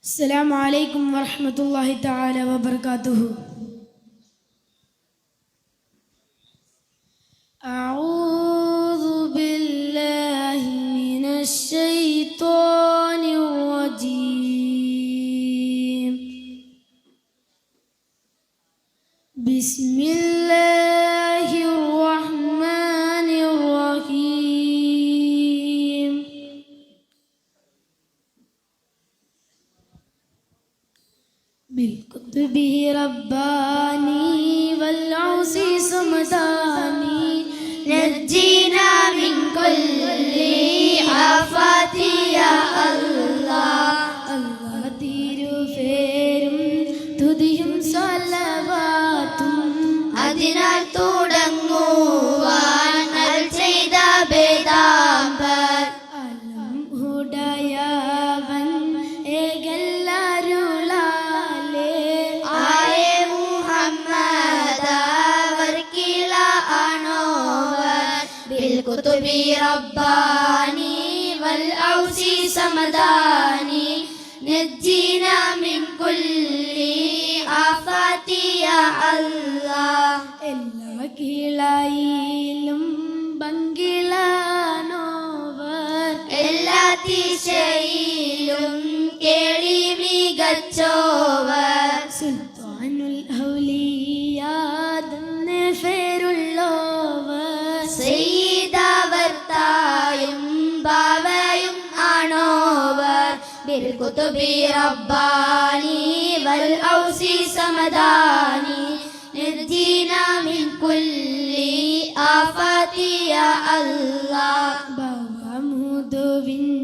السلام عليكم ورحمة الله تعالى وبركاته. أعوذ بالله من الشيطان الرجيم. بسم الله الرحمن الرحيم. بالقطب رباني والعوص صمداني نجينا من كل آفات يا الله. الله തിരുഫേരും തുതിയും സ്വലവാത്തും അതിനാൽ തുടങ്ങുവാൻ അരുൾ ചെയ്ത വേദാംബർ അലം ഉടയവൻ ഏകല്ലാരുളാലേ ആയ മുഹമ്മദ് അവർക്കിള ആണോവർ. ബിൽകുതുബി റബ്ബാനി വൽ ഔസി സമദാനി നജ്ജിനാ മിൻ കുല്ലി ആഫാതി യാ അല്ലാഹ്. എല്ലാ കിളയിലും ബങ്കിളാനോവർ എല്ലാ ദിശയിലും കേളി മികച്ചോവർ. സുൽത്താനുൽ ഔലിയാദെന്ന് പേരുള്ളോവർ സയ്യിദവർത്തായും ബാവയും ആണോവർ. ബിൽകുതുബി റബ്ബാനി വൽ ഔസി സമദാനി നജ്ജിനാ മിൻ കുല്ലി ആഫാതി യാ അല്ലാഹ്. ഭവമുതുവിന്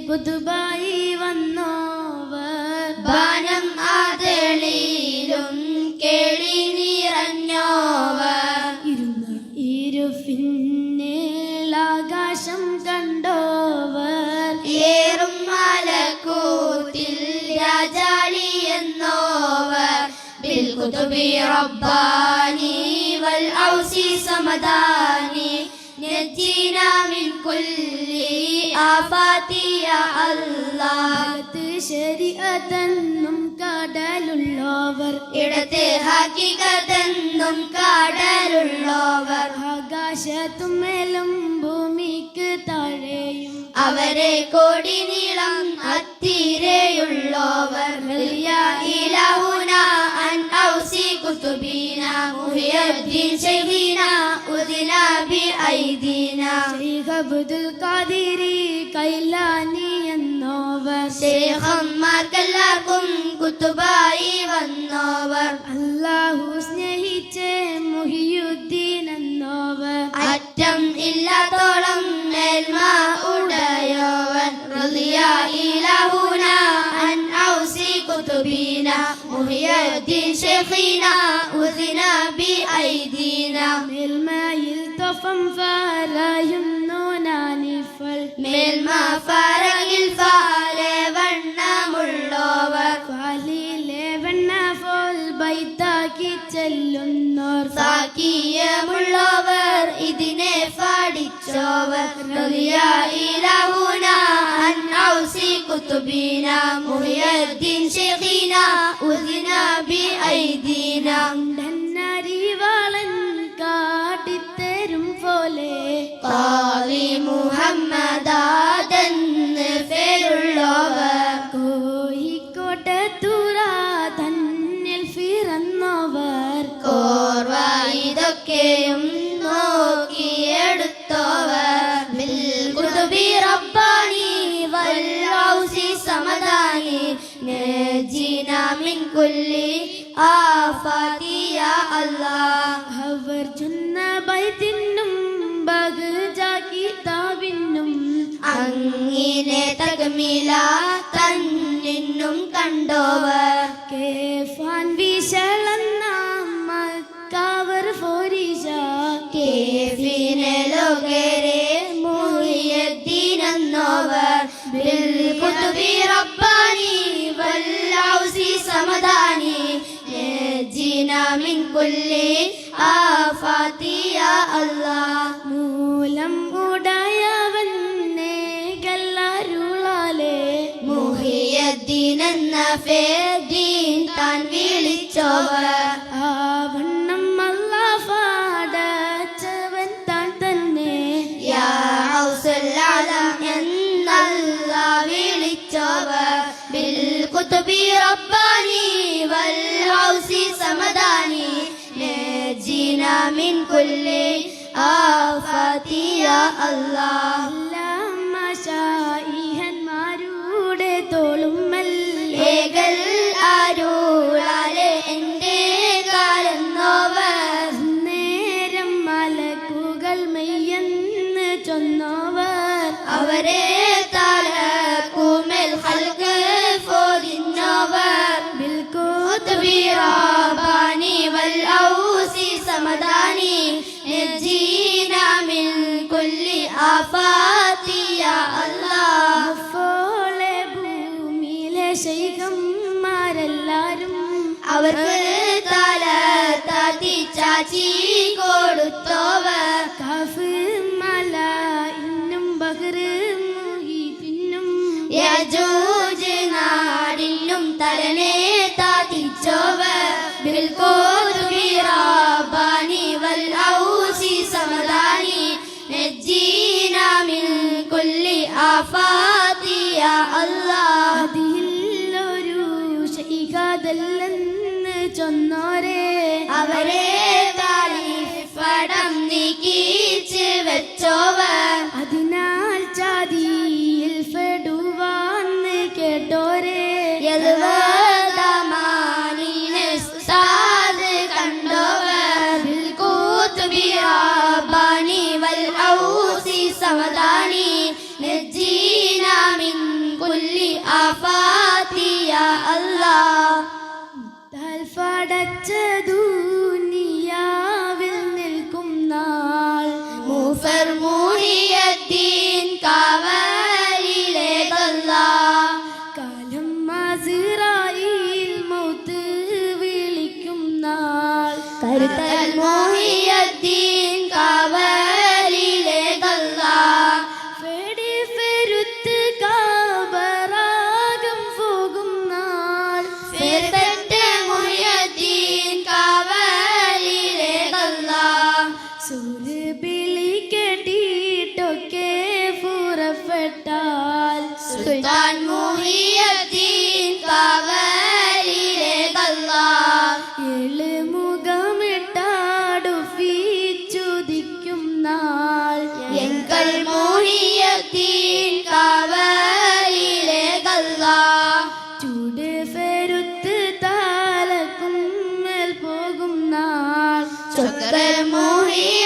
കുതുബായി വന്നോവർ ബാനം ആദളിലും കേളി നിറഞ്ഞോവർ. ഇരുന്ന ഇരുഫിന്നേളാകാശം കണ്ടോവർ ഏറും മലക്കൂത്തിൽ രാജാളി എന്നോവർ. ബിൽകുതുബി റബ്ബാനി വൽ ഔസി സമദാനി നജ്ജിനാ മിൻ കുല്ലി ആഫാതി യാ അല്ലാഹ്. ശരീഅത്തെന്നും കടലുള്ളോവർ ഇടത്ത് ഹഖീഖത്തെന്നും കാടലുള്ളോവർ. ആകാശത്തും മേലും ഭൂമിക്ക് താഴെയും അവരെ കോടി നീളം അത്തിരയുള്ളോവർ. യാ ഇലാഹുന അൻ ഔസി കുതുബിന മുഹിയുദ്ദീൻ ശൈഖിന ഉദിന ബി ഐദീന. ശൈഖ് അബ്ദുൽ ഖാദിരി കൈലാനി എന്നോവർ ശൈഖന്മാർക്കെല്ലാവർക്കും കുത്തുബായി വന്നോവർ. അല്ലാഹു സ്നേഹിച്ച് മുഹിയുദ്ദീൻ എന്നോവർ അറ്റം ഇല്ലാത്തോളം മേൽമ ഉടയോവൻ. റളിയാ ഇലാഹുന അൻ ഔസി കുതുബിന മുഹിയുദ്ദീൻ ശൈഖിന ഉദിന ബി ഐദീന. മേൽമയിൽ തൊഫം ഫറയുന്നു നാനിഫൽ മേൽമ ഫറങ്ങിൽ ഫാലെ വണ്ണമുള്ളോവർ. ഫാലിലെ വെണ്ണ ഫോൽ ബൈത്താക്കി ചെല്ലുന്നോർ സാക്കിയമുള്ളവർ ഇതിനെ പാടിച്ചോവർ. റളിയാ ഇലാഹുന അൻ ഔസി കുതുബിന മുഹിയുദ്ദീൻ ശൈഖിന ഉദിന ബി ഐദീന. ണ്ടന്നരിവാളൻ കാട്ടിത്തരും പോലെ ഖാദി മുഹമ്മദാദെന്ന് പേരുള്ളവർ. കോഴിക്കോട്ടത്തൂറ തന്നിൽ പിറന്നവർ കോർവ ഇതൊക്കെയും നോക്കിയെടുത്തോവർ. ബിൽകുതുബി റബ്ബാനി വൽ ഔസി സമദാനി നജ്ജിനാ മിൻ കുല്ലി ആഫാതി യാ അല്ലാഹ്. അവർ ചൊന്ന ബൈത്തിനും ബഗ്ജാ കിതാബിനും അങ്ങിനെ തകമില തന്നിന്നും കണ്ടോവർ. കേഫാൻ വിശളന്ന മക്കാവർ ഫോരിഷ കേഫിനെ ലോകരെ മുഹിയുദ്ദീൻ എന്നോവർ. ബിൽകുതുബി റബ്ബാനി വൽ ഔസി സമദാനി നജ്ജിനാ മിൻ കുല്ലി ആഫാതി യാ അല്ലാഹ്. മൂലം ഉടയവൻ മുഹിയുദ്ദീൻ ഫേദീൻ താൻ വിളിച്ചവർ ആ വണ്ണം അല്ലാഹ് പാടച്ചവൻ താൻ തന്നെ യാ ഔസുൽ ആലം എന്നല്ലാഹ് വിളിച്ചവർ ബിൽ ഖുത്ബി റബ്ബാനി വൽ ഔസി സമദാനി നജീനാ മിൻ കുല്ലി ആഫാതി യാ അല്ലാഹ് എല്ലാ മശായിഹന്മാരുടെ തോളുമ്മൽ ഏകൽ ആരുളാലെ എൻ്റെ കാലം നോവർ നേരം മലക്കുകൾ മെയ്യെന്ന് ചൊന്നവർ അവരെ തലക്കുമേൽ ഖൽഖ് ഫോദിന്നവർ ബിൽ ഖുത്ബി റബ്ബാനി വൽ ഔസി സമദാനി നജീനാ മിൻ കുല്ലി ആഫാതി യാ അല്ലാഹ് പോലെ ഭൂമിയിലെ ശൈഖന്മാരെല്ലാരും അവർക്ക് തല താത്തി ചാച്ചി കൊടുത്തവർ കാഫ് മല ഇന്നും ബഹ്റ് മുഹീത്തിനും യജൂജ് നാടിനും തലനെ താത്തിച്ചവർ ബിൽ ഖുത്ബി റബ്ബാനി വൽ ഔസി സമദാനി നജീനാ മിൻ കുല്ലി ആഫാതി യാ അല്ലാഹ് അതിലൊരു ശൈഖാദല്ലെന്ന് ചൊന്നോരെ അവരെ താലിഫടം നീക്കിച്ച് വെച്ചോവർ അതിനാൽ ചാതിയിൽ ഫെടുവാന്ന് കേട്ടോരെ യൽവദമാനിനെ ഉസ്താദ് കണ്ടോവർ ബിൽ ഖുത്ബി റബ്ബാനി വൽ ഔസി സമദാനി നജീനാ മിൻ കുല്ലി ആഫാതി യാ അല്ലാഹ് താൽഫടച്ച ദുനിയാവിൽ നിൽക്കും നാൾ മൂഫർ മുഹിയദ്ദീൻ കാവലിലേതല്ലാഹ് കാലം അസ്റായീൽ മൗത്ത് വിളിക്കും നാൾ കരുത്തൽ മുഹിയദ്ദീൻ കാവലിലേതല്ലാഹ് ഫെടി ഫെരുത്ത് കാബറാകം പോകും നാൾ ഫെരുത്ത് മുഹിയദ്ദീൻ കാവലിലേതല്ലാഹ് സുൽബിളി കേട്ടിട്ടൊക്കെ പുറപ്പെട്ടാൽ സുൽത്താൻ മുഹിയദ്ദീൻ കാവലിലേതല്ലാഹ് ഏഴ് മുഖമിട്ടാടുഫിച്ചുദിക്കും നാൾ എങ്കൽ മുഹിയദ്ദീൻ കാവലിലേതല്ലാഹ് ചൂട് ഫെരുത്ത് താലക്കും മേൽ പോകും നാൾ ചൊക്കർ മുഹിയ